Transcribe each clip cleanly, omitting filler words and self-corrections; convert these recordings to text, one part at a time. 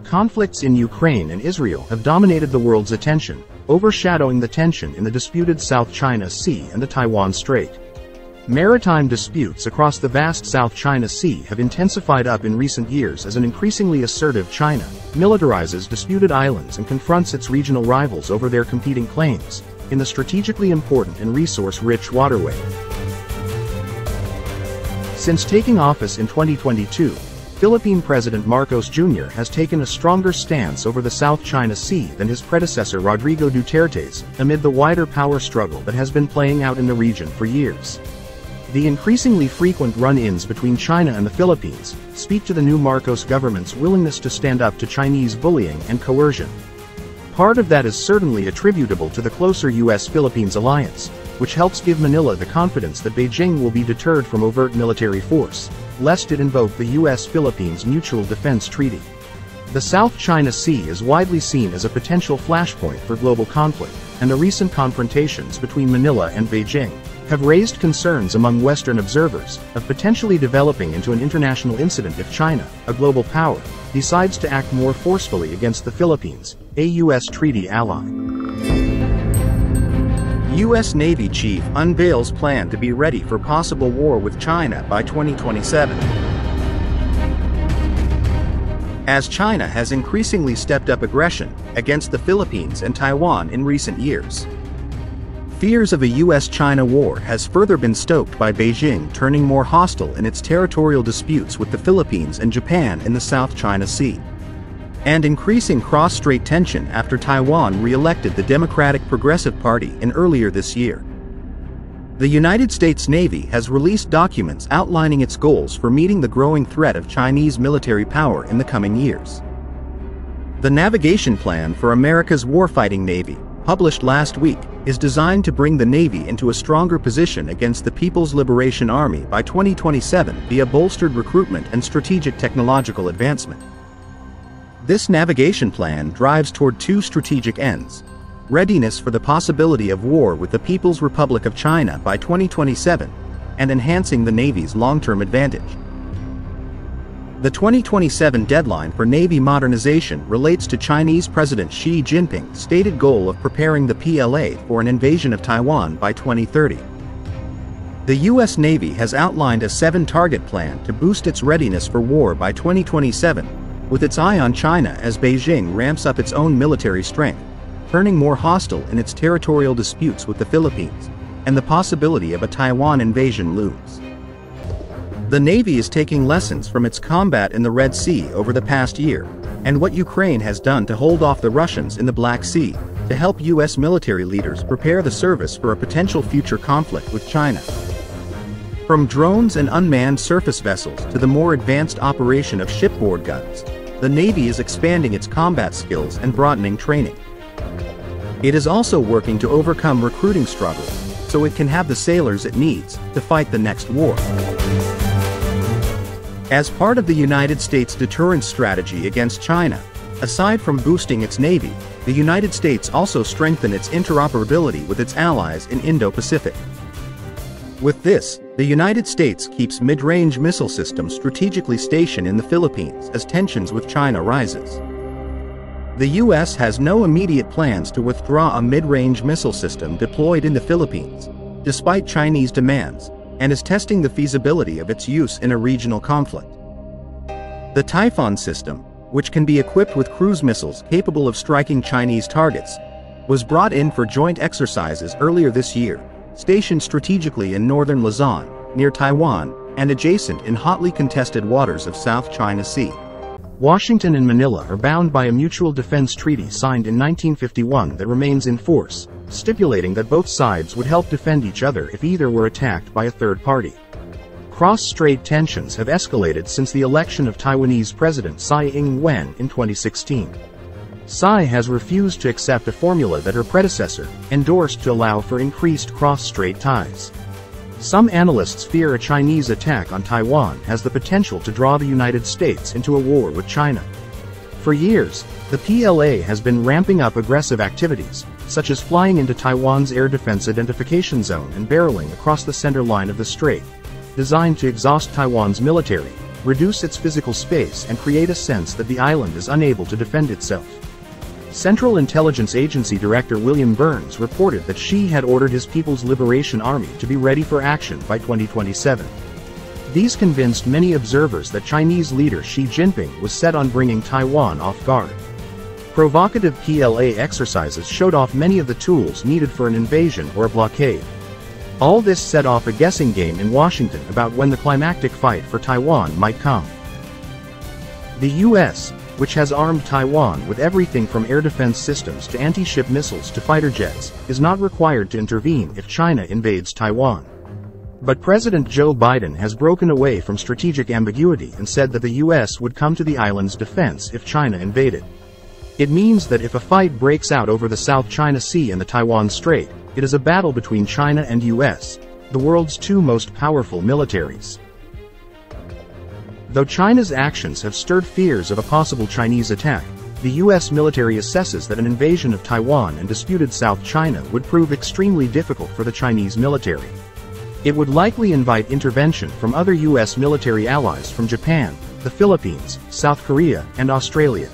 Conflicts in Ukraine and Israel have dominated the world's attention, overshadowing the tension in the disputed South China Sea and the Taiwan Strait. Maritime disputes across the vast South China Sea have intensified in recent years as an increasingly assertive China militarizes disputed islands and confronts its regional rivals over their competing claims in the strategically important and resource-rich waterway. Since taking office in 2022, Philippine President Marcos Jr. has taken a stronger stance over the South China Sea than his predecessor Rodrigo Duterte's, amid the wider power struggle that has been playing out in the region for years. The increasingly frequent run-ins between China and the Philippines speak to the new Marcos government's willingness to stand up to Chinese bullying and coercion. Part of that is certainly attributable to the closer U.S.-Philippines alliance, which helps give Manila the confidence that Beijing will be deterred from overt military force, lest it invoke the U.S.-Philippines Mutual Defense Treaty. The South China Sea is widely seen as a potential flashpoint for global conflict, and the recent confrontations between Manila and Beijing have raised concerns among Western observers of potentially developing into an international incident if China, a global power, decides to act more forcefully against the Philippines, a U.S. treaty ally. U.S. Navy Chief unveils plan to be ready for possible war with China by 2027. As China has increasingly stepped up aggression against the Philippines and Taiwan in recent years, fears of a U.S.-China war has further been stoked by Beijing turning more hostile in its territorial disputes with the Philippines and Japan in the South China Sea, and increasing cross-strait tension after Taiwan re-elected the Democratic Progressive Party earlier this year. The United States Navy has released documents outlining its goals for meeting the growing threat of Chinese military power in the coming years. The Navigation Plan for America's Warfighting Navy, published last week, is designed to bring the Navy into a stronger position against the People's Liberation Army by 2027 via bolstered recruitment and strategic technological advancement. This navigation plan drives toward two strategic ends: readiness for the possibility of war with the People's Republic of China by 2027, and enhancing the Navy's long-term advantage. The 2027 deadline for Navy modernization relates to Chinese President Xi Jinping's stated goal of preparing the PLA for an invasion of Taiwan by 2030. The U.S. Navy has outlined a 7-target plan to boost its readiness for war by 2027, with its eye on China as Beijing ramps up its own military strength, turning more hostile in its territorial disputes with the Philippines, and the possibility of a Taiwan invasion looms. The Navy is taking lessons from its combat in the Red Sea over the past year, and what Ukraine has done to hold off the Russians in the Black Sea, to help U.S. military leaders prepare the service for a potential future conflict with China. From drones and unmanned surface vessels to the more advanced operation of shipboard guns, the Navy is expanding its combat skills and broadening training. It is also working to overcome recruiting struggles, so it can have the sailors it needs to fight the next war. As part of the United States' deterrence strategy against China, aside from boosting its Navy, the United States also strengthened its interoperability with its allies in Indo-Pacific. With this, the United States keeps mid-range missile systems strategically stationed in the Philippines as tensions with China rises. The U.S. has no immediate plans to withdraw a mid-range missile system deployed in the Philippines, despite Chinese demands, and is testing the feasibility of its use in a regional conflict. The Typhoon system, which can be equipped with cruise missiles capable of striking Chinese targets, was brought in for joint exercises earlier this year, stationed strategically in northern Luzon, near Taiwan, and adjacent in hotly contested waters of South China Sea. Washington and Manila are bound by a mutual defense treaty signed in 1951 that remains in force, stipulating that both sides would help defend each other if either were attacked by a third party. Cross-strait tensions have escalated since the election of Taiwanese President Tsai Ing-wen in 2016. Tsai has refused to accept a formula that her predecessor endorsed to allow for increased cross-strait ties. Some analysts fear a Chinese attack on Taiwan has the potential to draw the United States into a war with China. For years, the PLA has been ramping up aggressive activities, such as flying into Taiwan's Air Defense Identification Zone and barreling across the center line of the strait, designed to exhaust Taiwan's military reduce its physical space and create a sense that the island is unable to defend itself. Central Intelligence Agency Director William Burns reported that Xi had ordered his People's Liberation Army to be ready for action by 2027. These convinced many observers that Chinese leader Xi Jinping was set on bringing Taiwan off guard. Provocative PLA exercises showed off many of the tools needed for an invasion or a blockade. All this set off a guessing game in Washington about when the climactic fight for Taiwan might come. The U.S., which has armed Taiwan with everything from air defense systems to anti-ship missiles to fighter jets, is not required to intervene if China invades Taiwan. But President Joe Biden has broken away from strategic ambiguity and said that the U.S. would come to the island's defense if China invaded. It means that if a fight breaks out over the South China Sea and the Taiwan Strait, it is a battle between China and U.S., the world's two most powerful militaries. Though China's actions have stirred fears of a possible Chinese attack, the U.S. military assesses that an invasion of Taiwan and disputed South China would prove extremely difficult for the Chinese military. It would likely invite intervention from other U.S. military allies from Japan, the Philippines, South Korea, and Australia,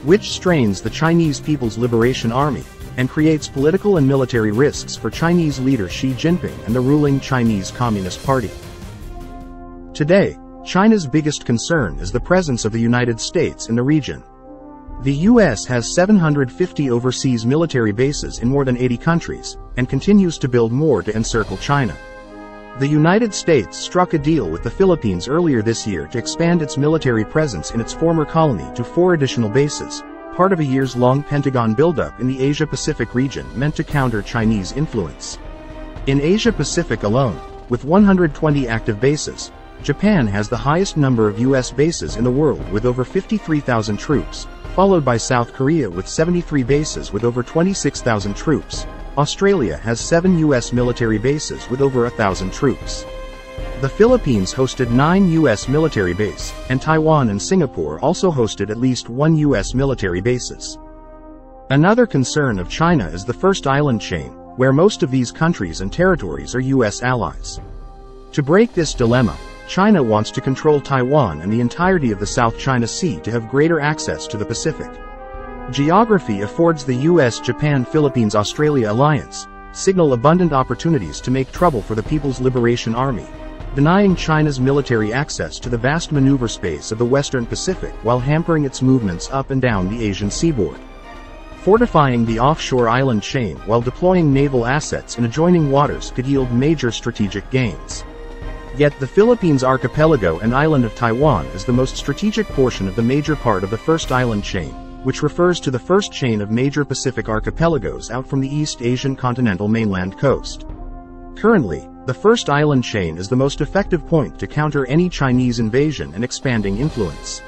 which strains the Chinese People's Liberation Army and creates political and military risks for Chinese leader Xi Jinping and the ruling Chinese Communist Party. Today, China's biggest concern is the presence of the United States in the region. The U.S. has 750 overseas military bases in more than 80 countries, and continues to build more to encircle China. The United States struck a deal with the Philippines earlier this year to expand its military presence in its former colony to 4 additional bases, part of a years-long Pentagon buildup in the Asia-Pacific region meant to counter Chinese influence. In Asia-Pacific alone, with 120 active bases, Japan has the highest number of U.S. bases in the world with over 53,000 troops, followed by South Korea with 73 bases with over 26,000 troops. Australia has 7 U.S. military bases with over 1,000 troops. The Philippines hosted 9 U.S. military bases, and Taiwan and Singapore also hosted at least 1 U.S. military bases. Another concern of China is the first island chain, where most of these countries and territories are U.S. allies. To break this dilemma, China wants to control Taiwan and the entirety of the South China Sea to have greater access to the Pacific. Geography affords the U.S.-Japan-Philippines-Australia alliance, signal abundant opportunities to make trouble for the People's Liberation Army, denying China's military access to the vast maneuver space of the Western Pacific while hampering its movements up and down the Asian seaboard. Fortifying the offshore island chain while deploying naval assets in adjoining waters could yield major strategic gains. Yet the Philippines archipelago and island of Taiwan is the most strategic portion of the major part of the first island chain, which refers to the first chain of major Pacific archipelagos out from the East Asian continental mainland coast. Currently, the first island chain is the most effective point to counter any Chinese invasion and expanding influence.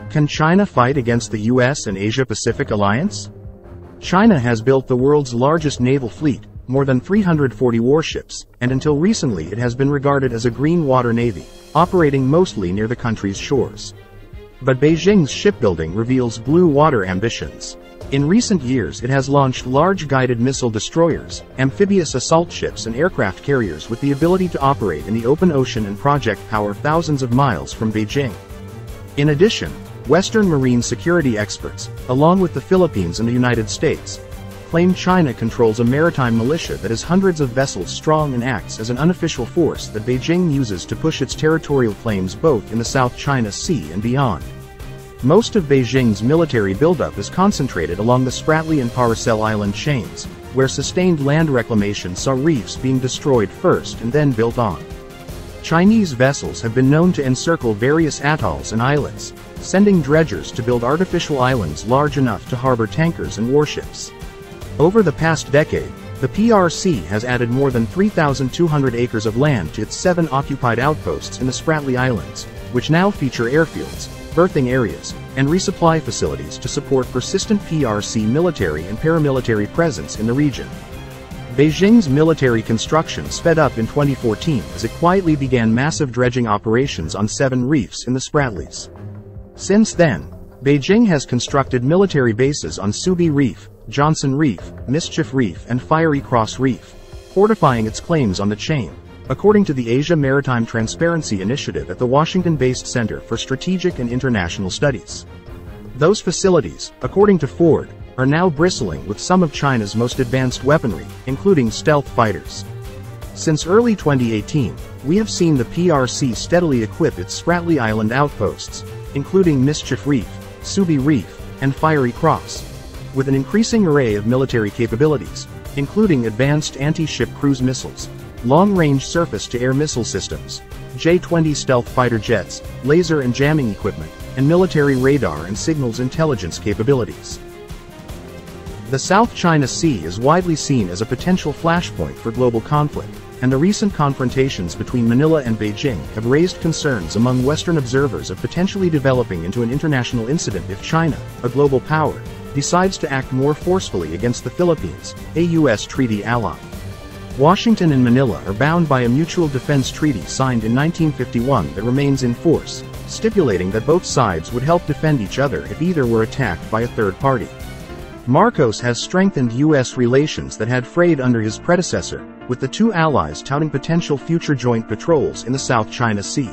Can China fight against the U.S. and Asia-Pacific alliance? China has built the world's largest naval fleet, more than 340 warships, and until recently it has been regarded as a green water navy, operating mostly near the country's shores. But Beijing's shipbuilding reveals blue water ambitions. In recent years it has launched large guided missile destroyers, amphibious assault ships and aircraft carriers with the ability to operate in the open ocean and project power thousands of miles from Beijing. In addition, Western marine security experts, along with the Philippines and the United States, claim China controls a maritime militia that is hundreds of vessels strong and acts as an unofficial force that Beijing uses to push its territorial claims both in the South China Sea and beyond. Most of Beijing's military buildup is concentrated along the Spratly and Paracel Island chains, where sustained land reclamation saw reefs being destroyed first and then built on. Chinese vessels have been known to encircle various atolls and islets, sending dredgers to build artificial islands large enough to harbor tankers and warships. Over the past decade, the PRC has added more than 3,200 acres of land to its 7 occupied outposts in the Spratly Islands, which now feature airfields, berthing areas, and resupply facilities to support persistent PRC military and paramilitary presence in the region. Beijing's military construction sped up in 2014 as it quietly began massive dredging operations on 7 reefs in the Spratlys. Since then, Beijing has constructed military bases on Subi Reef, Johnson Reef, Mischief Reef and Fiery Cross Reef, fortifying its claims on the chain, according to the Asia Maritime Transparency Initiative at the Washington-based Center for Strategic and International Studies. Those facilities, according to Ford, are now bristling with some of China's most advanced weaponry, including stealth fighters. Since early 2018, we have seen the PRC steadily equip its Spratly Island outposts, including Mischief Reef, Subi Reef, and Fiery Cross, with an increasing array of military capabilities, including advanced anti-ship cruise missiles, long-range surface-to-air missile systems, J-20 stealth fighter jets, laser and jamming equipment, and military radar and signals intelligence capabilities. The South China Sea is widely seen as a potential flashpoint for global conflict, and the recent confrontations between Manila and Beijing have raised concerns among Western observers of potentially developing into an international incident if China, a global power, decides to act more forcefully against the Philippines, a U.S. treaty ally. Washington and Manila are bound by a mutual defense treaty signed in 1951 that remains in force, stipulating that both sides would help defend each other if either were attacked by a third party. Marcos has strengthened U.S. relations that had frayed under his predecessor, with the two allies touting potential future joint patrols in the South China Sea.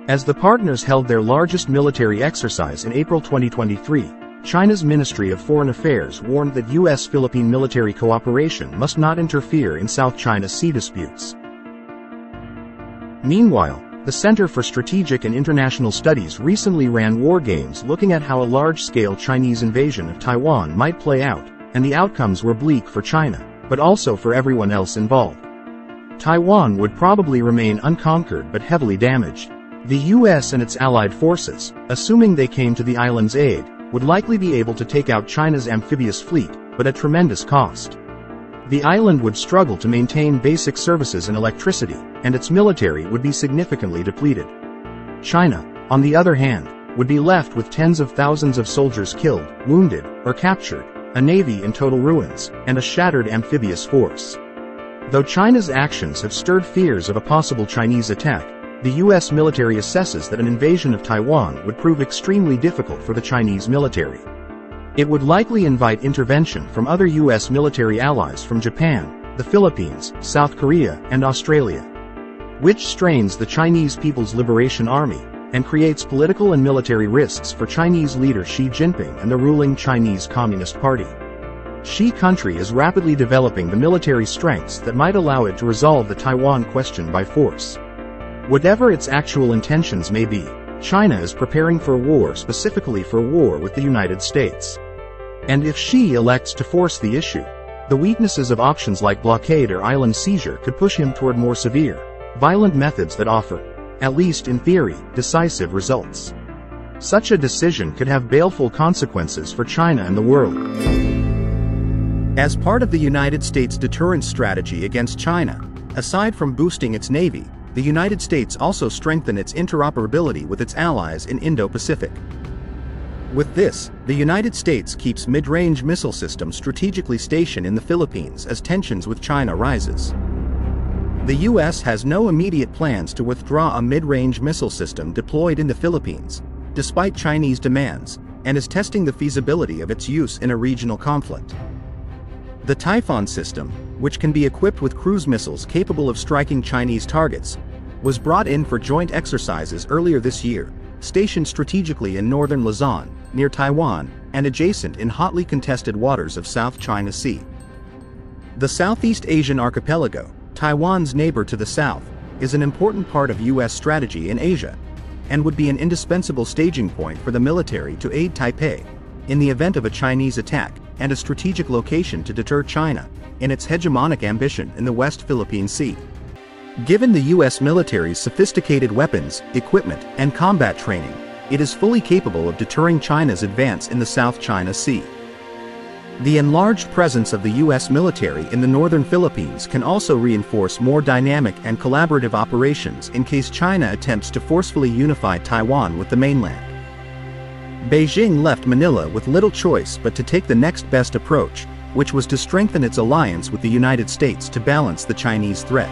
As the partners held their largest military exercise in April 2023, China's Ministry of Foreign Affairs warned that U.S.-Philippine military cooperation must not interfere in South China Sea disputes. Meanwhile, the Center for Strategic and International Studies recently ran war games looking at how a large-scale Chinese invasion of Taiwan might play out, and the outcomes were bleak for China, but also for everyone else involved. Taiwan would probably remain unconquered but heavily damaged. The U.S. and its allied forces, assuming they came to the island's aid, would likely be able to take out China's amphibious fleet, but at tremendous cost. The island would struggle to maintain basic services and electricity, and its military would be significantly depleted. China, on the other hand, would be left with tens of thousands of soldiers killed, wounded, or captured, a navy in total ruins, and a shattered amphibious force. Though China's actions have stirred fears of a possible Chinese attack, the U.S. military assesses that an invasion of Taiwan would prove extremely difficult for the Chinese military. It would likely invite intervention from other U.S. military allies from Japan, the Philippines, South Korea, and Australia, which strains the Chinese People's Liberation Army, and creates political and military risks for Chinese leader Xi Jinping and the ruling Chinese Communist Party. Xi country is rapidly developing the military strengths that might allow it to resolve the Taiwan question by force. Whatever its actual intentions may be, China is preparing for war, specifically for war with the United States. And if Xi elects to force the issue, the weaknesses of options like blockade or island seizure could push him toward more severe, violent methods that offer, at least in theory, decisive results. Such a decision could have baleful consequences for China and the world. As part of the United States' deterrence strategy against China, aside from boosting its navy, the United States also strengthened its interoperability with its allies in Indo-Pacific. With this, the United States keeps mid-range missile systems strategically stationed in the Philippines as tensions with China rises. The U.S. has no immediate plans to withdraw a mid-range missile system deployed in the Philippines, despite Chinese demands, and is testing the feasibility of its use in a regional conflict. The Typhoon system, which can be equipped with cruise missiles capable of striking Chinese targets, was brought in for joint exercises earlier this year, stationed strategically in northern Luzon, near Taiwan, and adjacent in hotly contested waters of South China Sea. The Southeast Asian archipelago, Taiwan's neighbor to the south, is an important part of U.S. strategy in Asia, and would be an indispensable staging point for the military to aid Taipei in the event of a Chinese attack, and a strategic location to deter China in its hegemonic ambition in the West Philippine Sea. Given the U.S. military's sophisticated weapons, equipment, and combat training, it is fully capable of deterring China's advance in the South China Sea. The enlarged presence of the U.S. military in the northern Philippines can also reinforce more dynamic and collaborative operations in case China attempts to forcefully unify Taiwan with the mainland. Beijing left Manila with little choice but to take the next best approach, which was to strengthen its alliance with the United States to balance the Chinese threat.